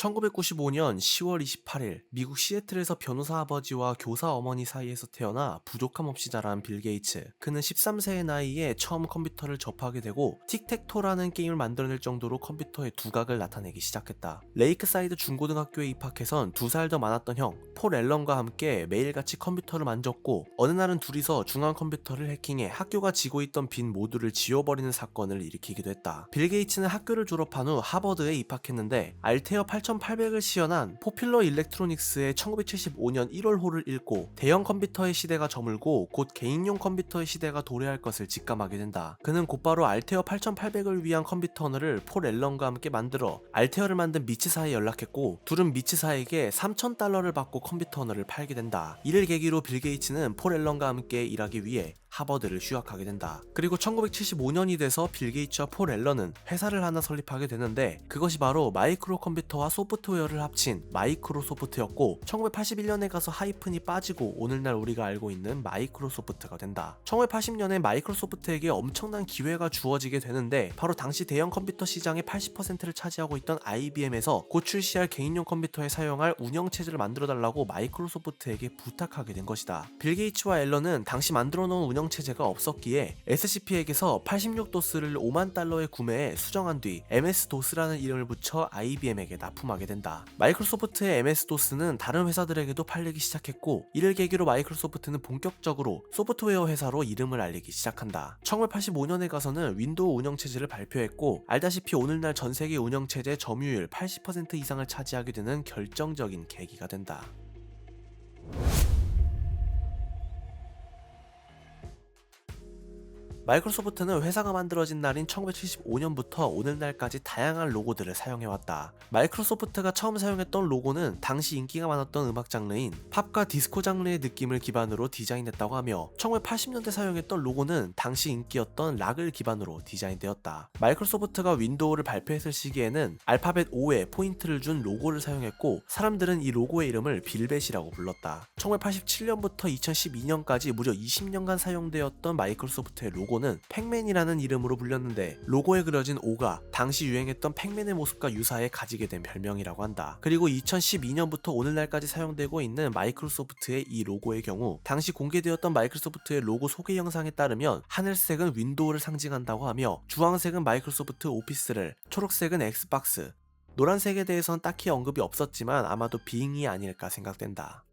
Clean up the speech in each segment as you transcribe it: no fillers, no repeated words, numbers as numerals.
1995년 10월 28일 미국 시애틀에서 변호사 아버지와 교사 어머니 사이에서 태어나 부족함 없이 자란 빌 게이츠. 그는 13세의 나이에 처음 컴퓨터를 접하게 되고 틱택토라는 게임을 만들어낼 정도로 컴퓨터의 두각을 나타내기 시작했다. 레이크사이드 중고등학교에 입학해선 2살 더 많았던 형 폴 앨런과 함께 매일같이 컴퓨터를 만졌고 어느 날은 둘이서 중앙 컴퓨터를 해킹해 학교가 지고 있던 빈 모듈을 지워버리는 사건을 일으키기도 했다. 빌 게이츠는 학교를 졸업한 후 하버드에 입학했는데 알테어 8800을 시연한 포퓰러 일렉트로닉스의 1975년 1월호를 읽고 대형 컴퓨터의 시대가 저물고 곧 개인용 컴퓨터의 시대가 도래할 것을 직감하게 된다. 그는 곧바로 알테어 8800을 위한 컴퓨터 언어를 폴 앨런과 함께 만들어 알테어를 만든 미츠사에 연락했고 둘은 미츠사에게 $3000를 받고 컴퓨터 언어를 팔게 된다. 이를 계기로 빌 게이츠는 폴 앨런과 함께 일하기 위해 하버드를 휴학하게 된다. 그리고 1975년이 돼서 빌 게이츠와 폴 앨런은 회사를 하나 설립하게 되는데 그것이 바로 마이크로 컴퓨터와 소프트웨어를 합친 마이크로소프트였고 1981년에 가서 하이픈이 빠지고 오늘날 우리가 알고 있는 마이크로소프트가 된다. 1980년에 마이크로소프트에게 엄청난 기회가 주어지게 되는데 바로 당시 대형 컴퓨터 시장의 80%를 차지하고 있던 IBM에서 곧 출시할 개인용 컴퓨터에 사용할 운영체제를 만들어달라고 마이크로소프트에게 부탁하게 된 것이다. 빌 게이츠와 앨런은 당시 만들어 놓은 운영체제가 없었기에 SCP에게서 86도스를 $50,000에 구매해 수정한 뒤 MS-DOS라는 이름을 붙여 IBM에게 납품하게 된다. 마이크로소프트의 MS-DOS는 다른 회사들에게도 팔리기 시작했고 이를 계기로 마이크로소프트는 본격적으로 소프트웨어 회사로 이름을 알리기 시작한다. 1985년에 가서는 윈도우 운영체제를 발표했고 알다시피 오늘날 전세계 운영체제 점유율 80% 이상을 차지하게 되는 결정적인 계기가 된다. 마이크로소프트는 회사가 만들어진 날인 1975년부터 오늘날까지 다양한 로고들을 사용해왔다. 마이크로소프트가 처음 사용했던 로고는 당시 인기가 많았던 음악 장르인 팝과 디스코 장르의 느낌을 기반으로 디자인했다고 하며 1980년대 사용했던 로고는 당시 인기였던 락을 기반으로 디자인되었다. 마이크로소프트가 윈도우를 발표했을 시기에는 알파벳 O에 포인트를 준 로고를 사용했고 사람들은 이 로고의 이름을 빌벳이라고 불렀다. 1987년부터 2012년까지 무려 20년간 사용되었던 마이크로소프트의 로고는 팩맨이라는 이름으로 불렸는데 로고에 그려진 O가 당시 유행했던 팩맨의 모습과 유사해 가지게 된 별명이라고 한다. 그리고 2012년부터 오늘날까지 사용되고 있는 마이크로소프트의 이 로고의 경우 당시 공개되었던 마이크로소프트의 로고 소개 영상에 따르면 하늘색은 윈도우를 상징한다고 하며 주황색은 마이크로소프트 오피스를, 초록색은 엑스박스, 노란색에 대해선 딱히 언급이 없었지만 아마도 빙이 아닐까 생각된다.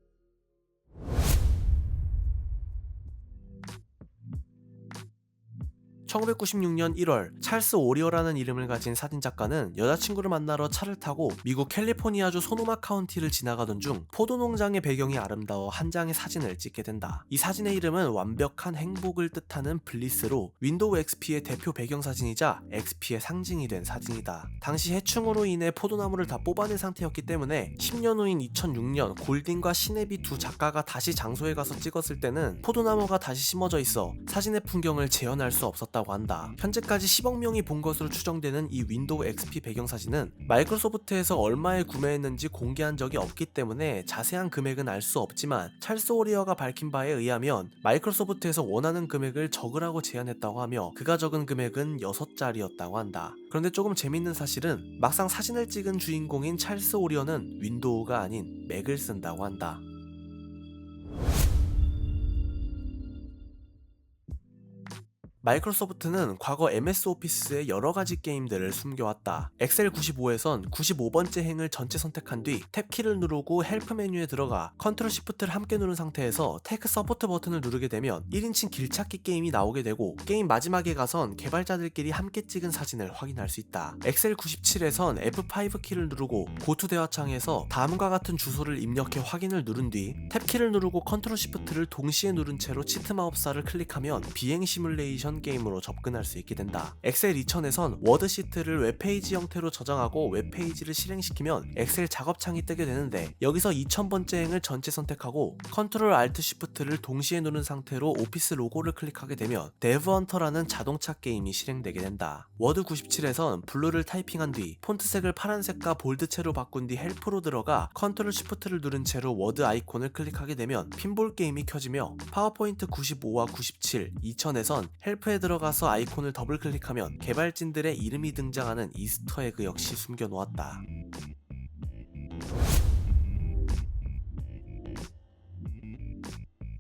1996년 1월 찰스 오리어라는 이름을 가진 사진작가는 여자친구를 만나러 차를 타고 미국 캘리포니아주 소노마 카운티를 지나가던 중 포도농장의 배경이 아름다워 한 장의 사진을 찍게 된다. 이 사진의 이름은 완벽한 행복을 뜻하는 블리스로 윈도우 XP의 대표 배경사진이자 XP의 상징이 된 사진이다. 당시 해충으로 인해 포도나무를 다 뽑아낸 상태였기 때문에 10년 후인 2006년 골딘과 시네비 두 작가가 다시 장소에 가서 찍었을 때는 포도나무가 다시 심어져 있어 사진의 풍경을 재현할 수 없었다고 한다. 현재까지 10억 명이 본 것으로 추정되는 이 윈도우 XP 배경사진은 마이크로소프트에서 얼마에 구매했는지 공개한 적이 없기 때문에 자세한 금액은 알 수 없지만 찰스 오리어가 밝힌 바에 의하면 마이크로소프트에서 원하는 금액을 적으라고 제안했다고 하며 그가 적은 금액은 6자리였다고 한다. 그런데 조금 재밌는 사실은 막상 사진을 찍은 주인공인 찰스 오리어는 윈도우가 아닌 맥을 쓴다고 한다. 마이크로소프트는 과거 MS 오피스의 여러가지 게임들을 숨겨왔다. 엑셀 95에선 95번째 행을 전체 선택한 뒤 탭키를 누르고 헬프 메뉴에 들어가 컨트롤 시프트를 함께 누른 상태에서 테크 서포트 버튼을 누르게 되면 1인칭 길찾기 게임이 나오게 되고 게임 마지막에 가선 개발자들끼리 함께 찍은 사진을 확인할 수 있다. 엑셀 97에선 F5 키를 누르고 고투 대화창에서 다음과 같은 주소를 입력해 확인을 누른 뒤 탭키를 누르고 컨트롤 시프트를 동시에 누른 채로 치트 마법사를 클릭하면 비행 시뮬레이션 게임으로 접근할 수 있게 된다. 엑셀 2000에선 워드 시트를 웹페이지 형태로 저장하고 웹페이지를 실행시키면 엑셀 작업창이 뜨게 되는데 여기서 2000번째 행을 전체 선택하고 컨트롤 알트 시프트를 동시에 누른 상태로 오피스 로고를 클릭하게 되면 데브헌터라는 자동차 게임이 실행되게 된다. 워드 97에선 블루를 타이핑한 뒤 폰트색을 파란색과 볼드체로 바꾼 뒤 헬프로 들어가 컨트롤 시프트를 누른 채로 워드 아이콘을 클릭하게 되면 핀볼 게임이 켜지며 파워포인트 95와 97, 2000에선 헬프에 들어가서 아이콘을 더블 클릭하면 개발진들의 이름이 등장하는 이스터에그 역시 숨겨놓았다.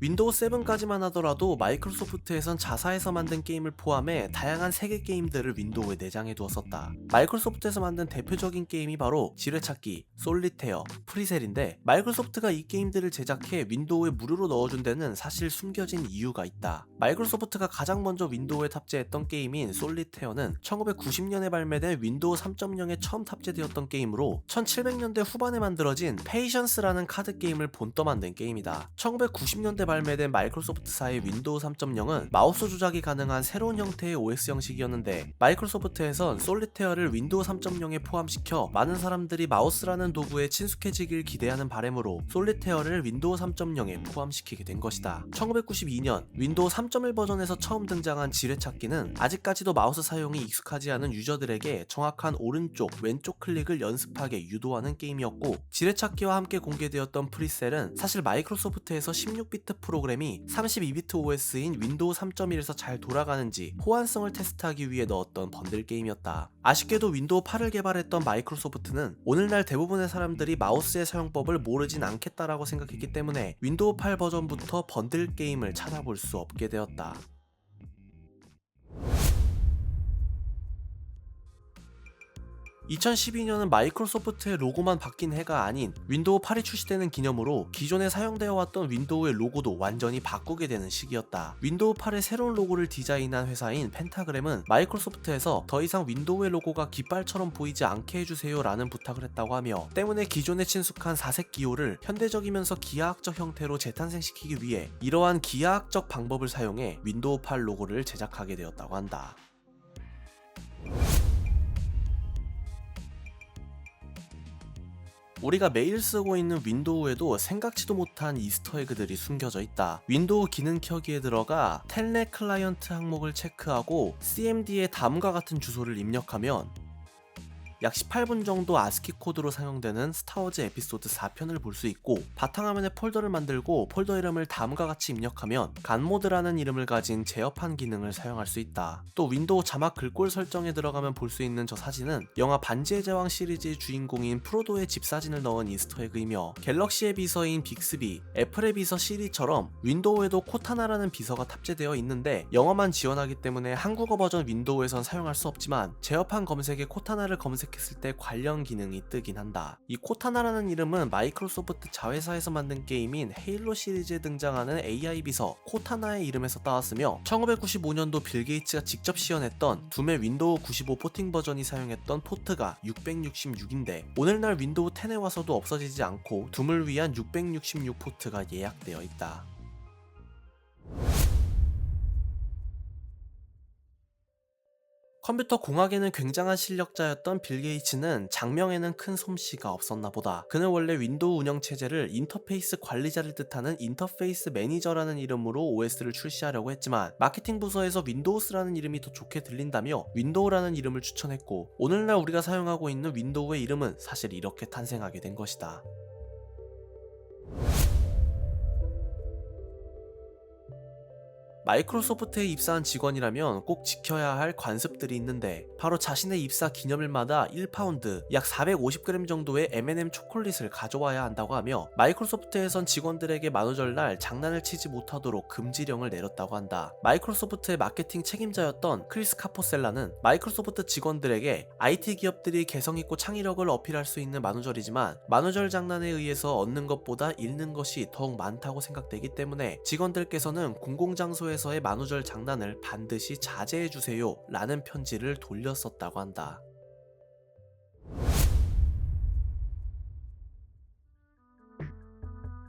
윈도우 7까지만 하더라도 마이크로소프트에선 자사에서 만든 게임을 포함해 다양한 세계 게임들을 윈도우에 내장해 두었었다. 마이크로소프트에서 만든 대표적인 게임이 바로 지뢰찾기, 솔리테어, 프리셀인데 마이크로소프트가 이 게임들을 제작해 윈도우에 무료로 넣어준 데는 사실 숨겨진 이유가 있다. 마이크로소프트가 가장 먼저 윈도우에 탑재했던 게임인 솔리테어는 1990년에 발매된 윈도우 3.0에 처음 탑재되었던 게임으로 1700년대 후반에 만들어진 페이션스라는 카드 게임을 본떠 만든 게임이다. 1990년대 발매된 마이크로소프트사의 윈도우 3.0은 마우스 조작이 가능한 새로운 형태의 OS 형식이었는데 마이크로소프트에선 솔리테어를 윈도우 3.0에 포함시켜 많은 사람들이 마우스라는 도구에 친숙해지길 기대하는 바람으로 솔리테어를 윈도우 3.0에 포함시키게 된 것이다. 1992년 윈도우 3.1 버전에서 처음 등장한 지뢰찾기는 아직까지도 마우스 사용이 익숙하지 않은 유저들에게 정확한 오른쪽, 왼쪽 클릭을 연습하게 유도하는 게임이었고 지뢰찾기와 함께 공개되었던 프리셀은 사실 마이크로소프트에서 16비트 프로그램이 32비트 OS인 윈도우 3.1에서 잘 돌아가는지 호환성을 테스트하기 위해 넣었던 번들 게임이었다. 아쉽게도 윈도우 8을 개발했던 마이크로소프트는 오늘날 대부분의 사람들이 마우스의 사용법을 모르진 않겠다라고 생각했기 때문에 윈도우 8 버전부터 번들 게임을 찾아볼 수 없게 되었다. 2012년은 마이크로소프트의 로고만 바뀐 해가 아닌 윈도우 8이 출시되는 기념으로 기존에 사용되어 왔던 윈도우의 로고도 완전히 바꾸게 되는 시기였다. 윈도우 8의 새로운 로고를 디자인한 회사인 펜타그램은 마이크로소프트에서 더 이상 윈도우의 로고가 깃발처럼 보이지 않게 해주세요 라는 부탁을 했다고 하며 때문에 기존에 친숙한 사색 기호를 현대적이면서 기하학적 형태로 재탄생시키기 위해 이러한 기하학적 방법을 사용해 윈도우 8 로고를 제작하게 되었다고 한다. 우리가 매일 쓰고 있는 윈도우에도 생각지도 못한 이스터에그들이 숨겨져 있다. 윈도우 기능 켜기에 들어가 텔넷 클라이언트 항목을 체크하고 cmd에 다음과 같은 주소를 입력하면 약 18분 정도 아스키 코드로 사용되는 스타워즈 에피소드 4편을 볼 수 있고 바탕화면에 폴더를 만들고 폴더 이름을 다음과 같이 입력하면 간모드라는 이름을 가진 제어판 기능을 사용할 수 있다. 또 윈도우 자막 글꼴 설정에 들어가면 볼 수 있는 저 사진은 영화 반지의 제왕 시리즈의 주인공인 프로도의 집 사진을 넣은 이스터에그이며 갤럭시의 비서인 빅스비, 애플의 비서 시리처럼 윈도우에도 코타나라는 비서가 탑재되어 있는데 영어만 지원하기 때문에 한국어 버전 윈도우에선 사용할 수 없지만 제어판 검색에 코타나를 검색했을 때 관련 기능이 뜨긴 한다. 이 코타나라는 이름은 마이크로소프트 자회사에서 만든 게임인 헤일로 시리즈에 등장하는 AI 비서 코타나의 이름에서 따왔으며 1995년도 빌 게이츠가 직접 시연했던 둠의 윈도우 95 포팅 버전이 사용했던 포트가 666인데 오늘날 윈도우 10에 와서도 없어지지 않고 둠을 위한 666 포트가 예약되어 있다. 컴퓨터 공학에는 굉장한 실력자였던 빌 게이츠는 장명에는 큰 솜씨가 없었나 보다. 그는 원래 윈도우 운영체제를 인터페이스 관리자를 뜻하는 인터페이스 매니저라는 이름으로 OS를 출시하려고 했지만 마케팅 부서에서 윈도우스라는 이름이 더 좋게 들린다며 윈도우라는 이름을 추천했고 오늘날 우리가 사용하고 있는 윈도우의 이름은 사실 이렇게 탄생하게 된 것이다. 마이크로소프트에 입사한 직원이라면 꼭 지켜야 할 관습들이 있는데 바로 자신의 입사 기념일마다 1파운드 약 450g 정도의 M&M 초콜릿을 가져와야 한다고 하며 마이크로소프트에선 직원들에게 만우절날 장난을 치지 못하도록 금지령을 내렸다고 한다. 마이크로소프트의 마케팅 책임자였던 크리스 카포셀라는 마이크로소프트 직원들에게 IT 기업들이 개성있고 창의력을 어필할 수 있는 만우절이지만 만우절 장난에 의해서 얻는 것보다 잃는 것이 더욱 많다고 생각되기 때문에 직원들께서는 공공장소에 에서의 만우절 장난을 반드시 자제해주세요 라는 편지를 돌렸었다고 한다.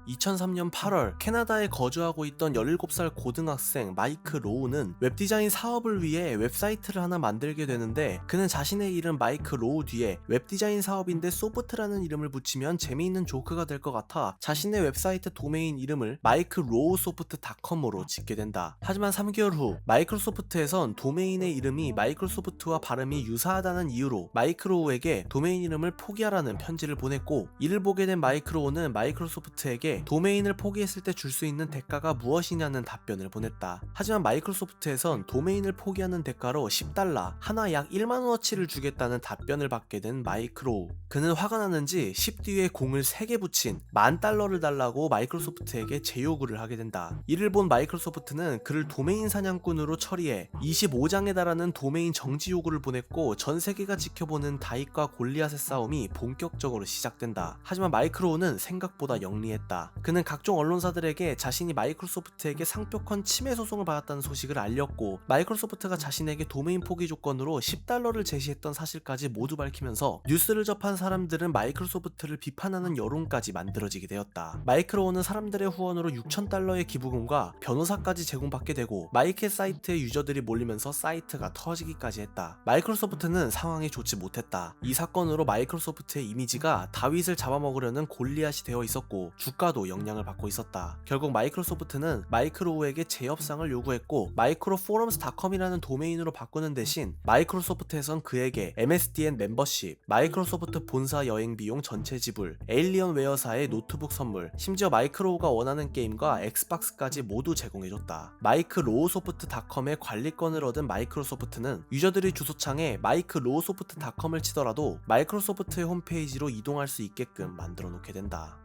2003년 8월 캐나다에 거주하고 있던 17살 고등학생 마이크 로우는 웹디자인 사업을 위해 웹사이트를 하나 만들게 되는데 그는 자신의 이름 마이크 로우 뒤에 웹디자인 사업인데 소프트라는 이름을 붙이면 재미있는 조크가 될 것 같아 자신의 웹사이트 도메인 이름을 마이크로우소프트닷컴으로 짓게 된다. 하지만 3개월 후 마이크로소프트에선 도메인의 이름이 마이크로소프트와 발음이 유사하다는 이유로 마이크로우에게 도메인 이름을 포기하라는 편지를 보냈고 이를 보게 된 마이크로우는 마이크로소프트에게 유저들에게 도메인을 포기했을 때 줄 수 있는 대가가 무엇이냐는 답변을 보냈다. 하지만 마이크로소프트에선 도메인을 포기하는 대가로 $10, 하나 약 1만원어치를 주겠다는 답변을 받게 된 마이크로우. 그는 화가 났는지 10 뒤에 공을 3개 붙인 $10,000를 달라고 마이크로소프트에게 재요구를 하게 된다. 이를 본 마이크로소프트는 그를 도메인 사냥꾼으로 처리해 25장에 달하는 도메인 정지 요구를 보냈고 전 세계가 지켜보는 다윗과 골리앗의 싸움이 본격적으로 시작된다. 하지만 마이크로우는 생각보다 영리했다. 그는 각종 언론사들에게 자신이 마이크로소프트에게 상표권 침해 소송을 받았다는 소식을 알렸고 마이크로소프트가 자신에게 도메인 포기 조건으로 $10를 제시했던 사실까지 모두 밝히면서 뉴스를 접한 사람들은 마이크로소프트를 비판하는 여론까지 만들어지게 되었다. 마이크로우는 사람들의 후원으로 $6,000의 기부금과 변호사까지 제공받게 되고 마이켓 사이트에 유저들이 몰리면서 사이트가 터지기까지 했다. 마이크로소프트는 상황이 좋지 못했다. 이 사건으로 마이크로소프트의 이미지가 다윗을 잡아먹으려는 골리앗이 되어 있었고 주가도 영향을 받고 있었다. 결국 마이크로소프트는 마이크로우에게 재협상을 요구했고 microforums.com이라는 도메인으로 바꾸는 대신 마이크로소프트에선 그에게 MSDN 멤버십, 마이크로소프트 본사 여행 비용 전체 지불, 에일리언웨어사의 노트북 선물, 심지어 마이크로우가 원하는 게임과 엑스박스까지 모두 제공해줬다. 마이크로우소프트.com의 관리권을 얻은 마이크로소프트는 유저들이 주소창에 마이크로우소프트.com을 치더라도 마이크로소프트의 홈페이지로 이동할 수 있게끔 만들어 놓게 된다.